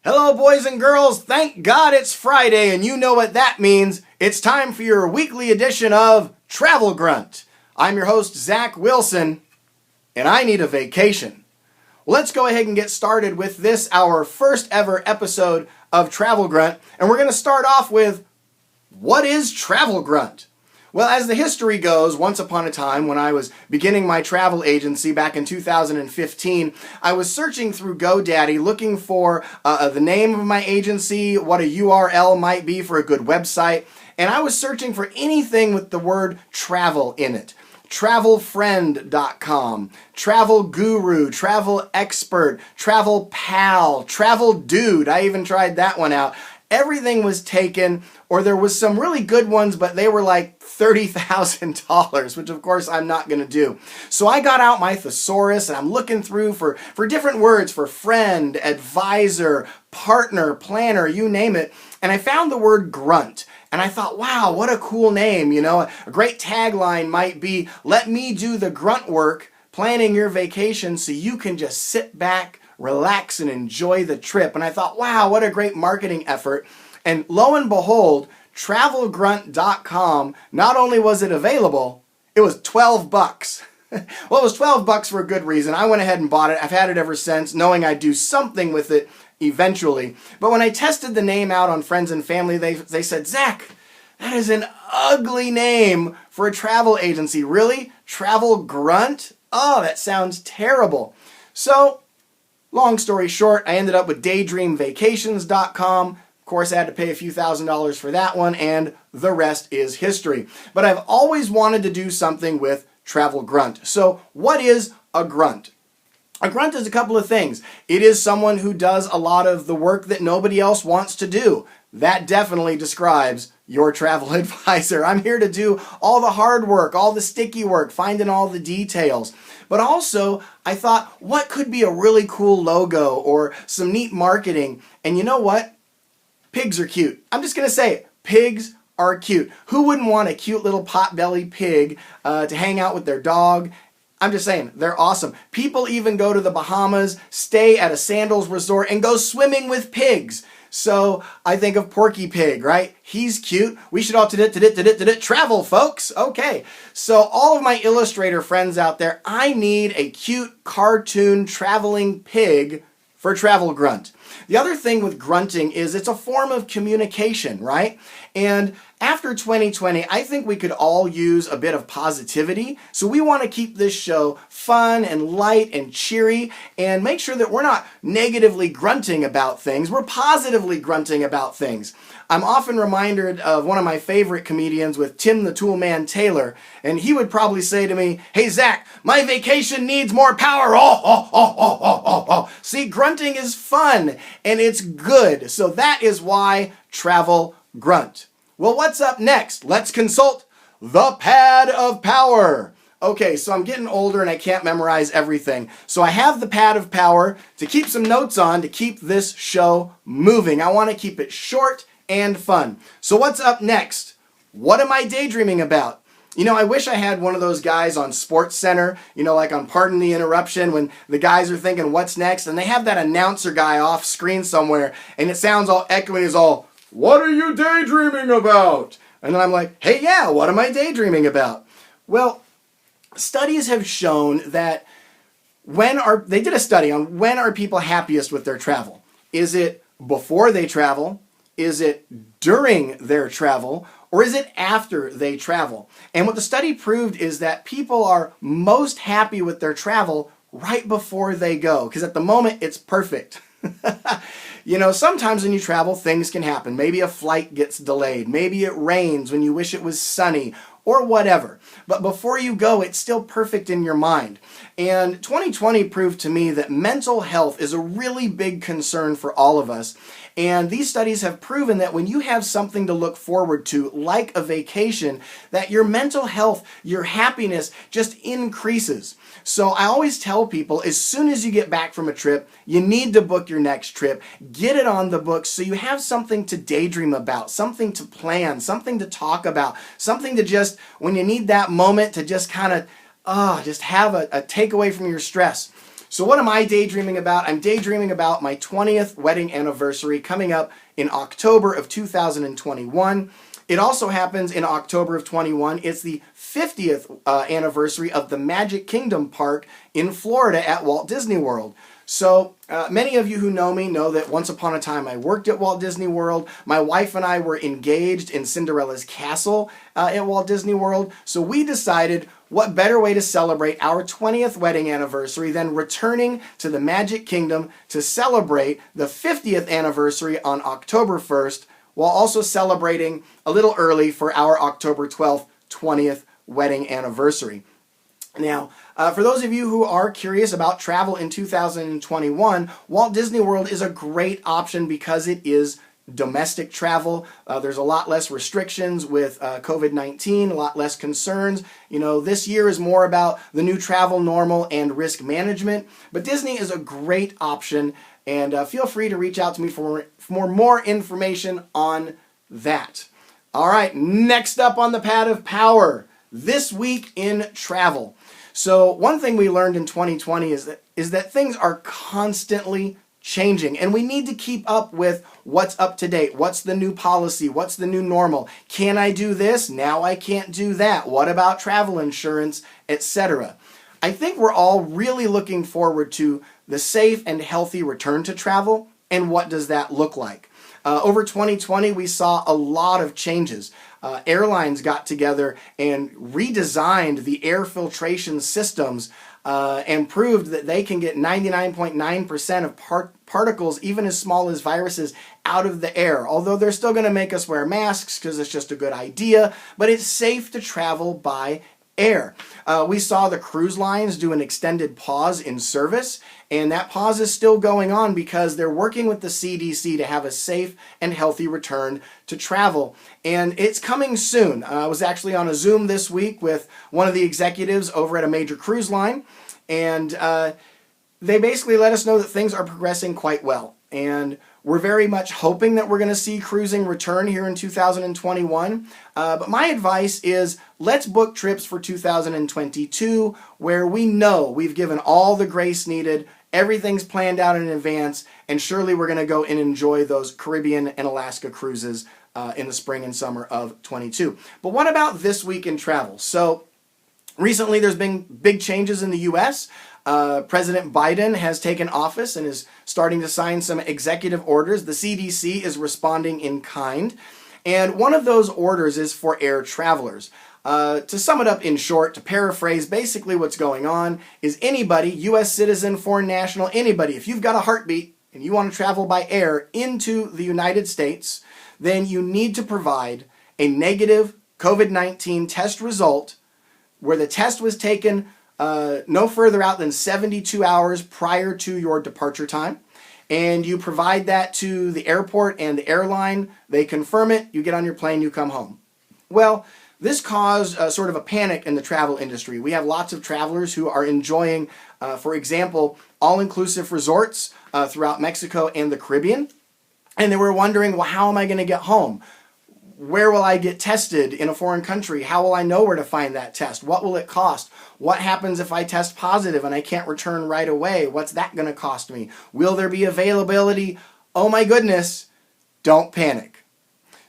Hello, boys and girls. Thank God it's Friday, and you know what that means. It's time for your weekly edition of Travel Grunt. I'm your host, Zac Wilson, and I need a vacation. Let's go ahead and get started with this, our first ever episode of Travel Grunt, and we're going to start off with, what is Travel Grunt? Well, as the history goes, once upon a time when I was beginning my travel agency back in 2015, I was searching through GoDaddy looking for the name of my agency, what a URL might be for a good website, and I was searching for anything with the word travel in it. TravelFriend.com, Travel Guru, Travel Expert, Travel Pal, Travel Dude. I even tried that one out. Everything was taken, or there was some really good ones, but they were like $30,000, which of course I'm not going to do. So I got out my thesaurus and I'm looking through for different words for friend, advisor, partner, planner, you name it. And I found the word grunt. And I thought, wow, what a cool name. You know, a great tagline might be, let me do the grunt work, planning your vacation so you can just sit back, relax, and enjoy the trip. And I thought, wow, what a great marketing effort. And lo and behold, TravelGrunt.com, not only was it available, it was $12. Well, it was $12 for a good reason. I went ahead and bought it. I've had it ever since, knowing I'd do something with it eventually. But when I tested the name out on friends and family, they said, Zac, that is an ugly name for a travel agency. Really? Travel Grunt? Oh, that sounds terrible. So, long story short, I ended up with DaydreamVacations.com. Of course, I had to pay a few $1,000s for that one, and the rest is history. But I've always wanted to do something with Travel Grunt. So, what is a grunt? A grunt is a couple of things. It is someone who does a lot of the work that nobody else wants to do. That definitely describes your travel advisor. I'm here to do all the hard work, all the sticky work, finding all the details. But also, I thought, what could be a really cool logo or some neat marketing? And you know what? Pigs are cute. I'm just going to say it. Pigs are cute. Who wouldn't want a cute little pot-bellied pig to hang out with their dog? I'm just saying, they're awesome. People even go to the Bahamas, stay at a sandals resort, and go swimming with pigs. So I think of Porky Pig, right? He's cute. We should all travel, folks. Okay. So all of my illustrator friends out there, I need a cute cartoon traveling pig for Travel Grunt. The other thing with grunting is it's a form of communication, right? And after 2020, I think we could all use a bit of positivity. So we want to keep this show fun and light and cheery and make sure that we're not negatively grunting about things. We're positively grunting about things. I'm often reminded of one of my favorite comedians with Tim the Toolman Taylor, and he would probably say to me, hey, Zac, my vacation needs more power. Oh. See, grunting is fun and it's good. So that is why Travel Grunt. Well, what's up next? Let's consult the pad of power. Okay, so I'm getting older and I can't memorize everything. So I have the pad of power to keep some notes on to keep this show moving. I want to keep it short and fun. So what's up next? What am I daydreaming about? You know, I wish I had one of those guys on Sports Center, you know, like on Pardon the Interruption, when the guys are thinking, what's next? And they have that announcer guy off screen somewhere, and it sounds all echoey as all, what are you daydreaming about? And then I'm like, hey, yeah, what am I daydreaming about? Well, studies have shown that they did a study on when are people happiest with their travel. Is it before they travel? Is it during their travel? Or is it after they travel? And what the study proved is that people are most happy with their travel right before they go. Because at the moment, it's perfect. You know, sometimes when you travel, things can happen. Maybe a flight gets delayed. Maybe it rains when you wish it was sunny, or whatever. But before you go, it's still perfect in your mind. And 2020 proved to me that mental health is a really big concern for all of us. And these studies have proven that when you have something to look forward to, like a vacation, that your mental health, your happiness just increases. So I always tell people, as soon as you get back from a trip, you need to book your next trip. Get it on the books so you have something to daydream about, something to plan, something to talk about, something to just, when you need that moment to just kind of, just have a takeaway from your stress. So what am I daydreaming about? I'm daydreaming about my 20th wedding anniversary coming up in October of 2021. It also happens in October of 21. It's the 50th anniversary of the Magic Kingdom Park in Florida at Walt Disney World. So many of you who know me know that once upon a time I worked at Walt Disney World. My wife and I were engaged in Cinderella's castle at Walt Disney World. So we decided what better way to celebrate our 20th wedding anniversary than returning to the Magic Kingdom to celebrate the 50th anniversary on October 1st, while also celebrating a little early for our October 12th, 20th wedding anniversary. Now, for those of you who are curious about travel in 2021, Walt Disney World is a great option because it is domestic travel. There's a lot less restrictions with COVID-19, a lot less concerns. You know, this year is more about the new travel normal and risk management, but Disney is a great option, and feel free to reach out to me for more information on that. All right, next up on the pad of power, this week in travel. So one thing we learned in 2020 is that things are constantly changing, and we need to keep up with what's up to date. What's the new policy? What's the new normal? Can I do this? Now I can't do that. What about travel insurance, etc.? I think we're all really looking forward to the safe and healthy return to travel, and what does that look like? Over 2020, we saw a lot of changes. Airlines got together and redesigned the air filtration systems and proved that they can get 99.9% of particles, even as small as viruses, out of the air. Although they're still going to make us wear masks because it's just a good idea, but it's safe to travel by air. We saw the cruise lines do an extended pause in service, and that pause is still going on because they're working with the CDC to have a safe and healthy return to travel. And it's coming soon. I was actually on a Zoom this week with one of the executives over at a major cruise line, and they basically let us know that things are progressing quite well. And we're very much hoping that we're going to see cruising return here in 2021. But my advice is let's book trips for 2022 where we know we've given all the grace needed, everything's planned out in advance, and surely we're going to go and enjoy those Caribbean and Alaska cruises in the spring and summer of 22. But what about this week in travel? So recently there's been big changes in the U.S. President Biden has taken office and is starting to sign some executive orders. The CDC is responding in kind. And one of those orders is for air travelers. To sum it up in short, to paraphrase, basically what's going on is anybody, U.S. citizen, foreign national, anybody, if you've got a heartbeat and you want to travel by air into the United States, then you need to provide a negative COVID-19 test result where the test was taken no further out than 72 hours prior to your departure time. And you provide that to the airport and the airline. They confirm it. You get on your plane. You come home. Well, this caused sort of a panic in the travel industry. We have lots of travelers who are enjoying, for example, all-inclusive resorts throughout Mexico and the Caribbean. And they were wondering, well, how am I going to get home? Where will I get tested in a foreign country? How will I know where to find that test? What will it cost? What happens if I test positive and I can't return right away? What's that going to cost me? Will there be availability? Oh my goodness, don't panic.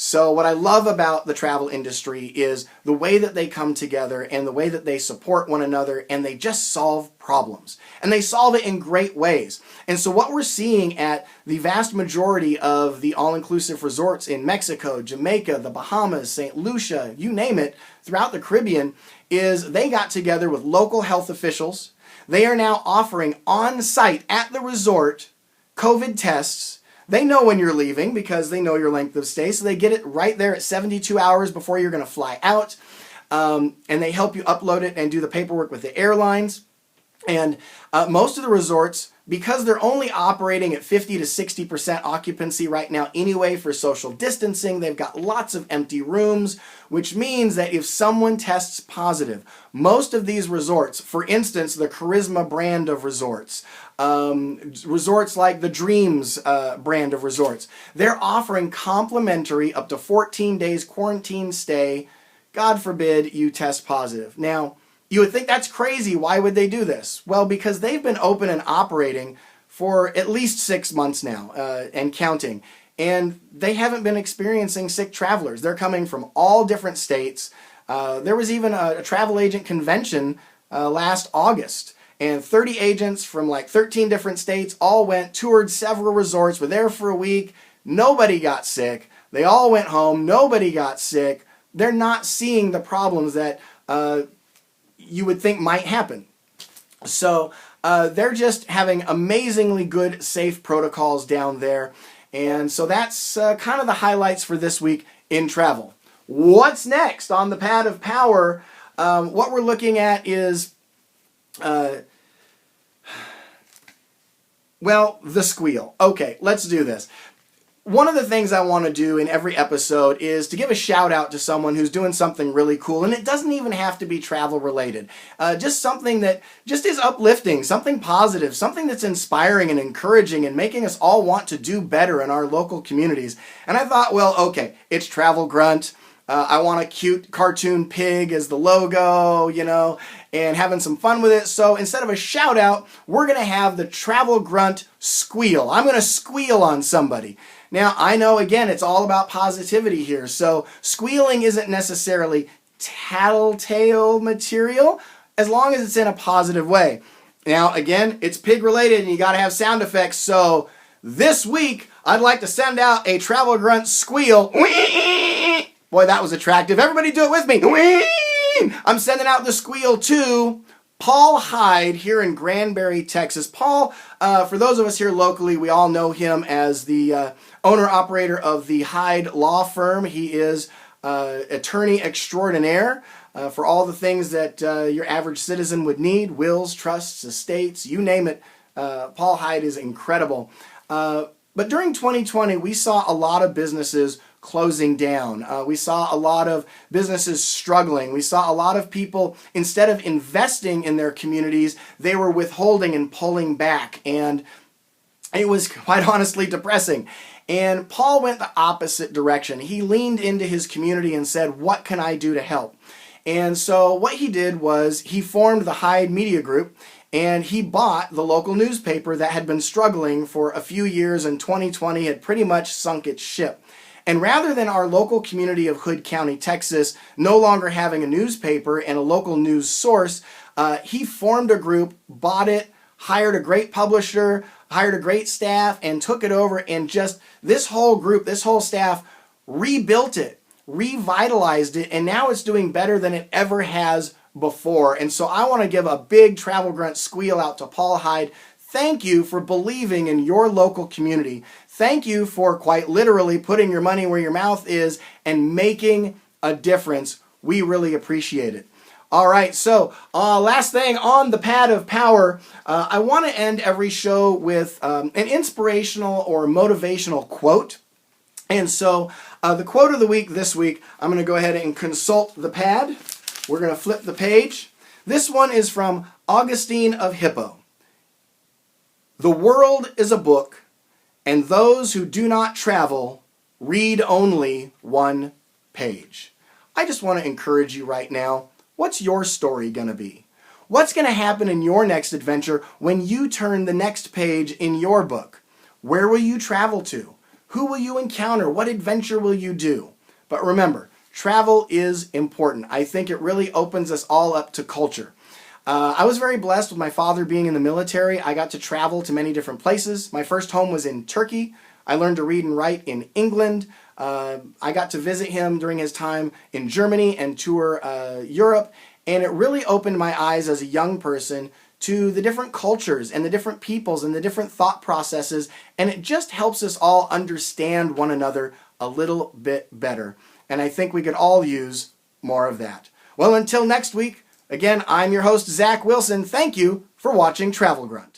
So what I love about the travel industry is the way that they come together and the way that they support one another, and they just solve problems. And they solve it in great ways. And so what we're seeing at the vast majority of the all-inclusive resorts in Mexico, Jamaica, the Bahamas, St. Lucia, you name it, throughout the Caribbean, is they got together with local health officials. They are now offering on-site at the resort COVID tests. They know when you're leaving because they know your length of stay, so they get it right there at 72 hours before you're going to fly out, and they help you upload it and do the paperwork with the airlines. And most of the resorts, because they're only operating at 50 to 60% occupancy right now anyway for social distancing, they've got lots of empty rooms, which means that if someone tests positive, most of these resorts, for instance, the Charisma brand of resorts, resorts like the Dreams brand of resorts, they're offering complimentary up to 14 days quarantine stay, God forbid you test positive. Now, You would think that's crazy. Why would they do this? Well, because they've been open and operating for at least 6 months now and counting. And they haven't been experiencing sick travelers. They're coming from all different states. There was even a travel agent convention last August. And 30 agents from like 13 different states all went, toured several resorts, were there for a week. Nobody got sick. They all went home. Nobody got sick. They're not seeing the problems that you would think might happen. So they're just having amazingly good, safe protocols down there. And so that's kind of the highlights for this week in travel. What's next on the pad of power? What we're looking at is, well, the Squeal. Okay, let's do this. One of the things I want to do in every episode is to give a shout out to someone who's doing something really cool, and it doesn't even have to be travel related. Just something that just is uplifting, something positive, something that's inspiring and encouraging and making us all want to do better in our local communities. And I thought, well, okay, it's Travel Grunt. I want a cute cartoon pig as the logo, you know, and having some fun with it. So instead of a shout out, we're going to have the Travel Grunt Squeal. I'm going to squeal on somebody. Now, I know, again, it's all about positivity here. So squealing isn't necessarily tattletale material as long as it's in a positive way. Now, again, it's pig related and you got to have sound effects. So this week, I'd like to send out a Travel Grunt squeal. Boy, that was attractive. Everybody do it with me. I'm sending out the squeal to Paul Hyde here in Granbury, Texas. Paul, for those of us here locally, we all know him as the owner-operator of the Hyde Law Firm. He is attorney extraordinaire for all the things that your average citizen would need, wills, trusts, estates, you name it. Paul Hyde is incredible. But during 2020, we saw a lot of businesses closing down. We saw a lot of businesses struggling. We saw a lot of people, instead of investing in their communities, they were withholding and pulling back. And it was quite honestly depressing. And Paul went the opposite direction. He leaned into his community and said, what can I do to help? And so what he did was he formed the Hyde Media Group, and he bought the local newspaper that had been struggling for a few years, and 2020 had pretty much sunk its ship. And rather than our local community of Hood County, Texas, no longer having a newspaper and a local news source, he formed a group, bought it, hired a great publisher, hired a great staff, and took it over, and just this whole group, this whole staff rebuilt it, revitalized it, and now it's doing better than it ever has before. And so I want to give a big Travel Grunt squeal out to Paul Hyde. Thank you for believing in your local community. Thank you for quite literally putting your money where your mouth is and making a difference. We really appreciate it. All right, so last thing on the pad of power, I want to end every show with an inspirational or motivational quote. And so the quote of the week this week, I'm going to go ahead and consult the pad. We're going to flip the page. This one is from Augustine of Hippo. The world is a book, and those who do not travel read only one page. I just want to encourage you right now. What's your story going to be? What's going to happen in your next adventure when you turn the next page in your book? Where will you travel to? Who will you encounter? What adventure will you do? But remember, travel is important. I think it really opens us all up to culture. I was very blessed with my father being in the military. I got to travel to many different places. My first home was in Turkey. I learned to read and write in England. I got to visit him during his time in Germany and tour Europe. And it really opened my eyes as a young person to the different cultures and the different peoples and the different thought processes. And it just helps us all understand one another a little bit better. And I think we could all use more of that. Well, until next week, again, I'm your host, Zac Wilson. Thank you for watching Travel Grunt.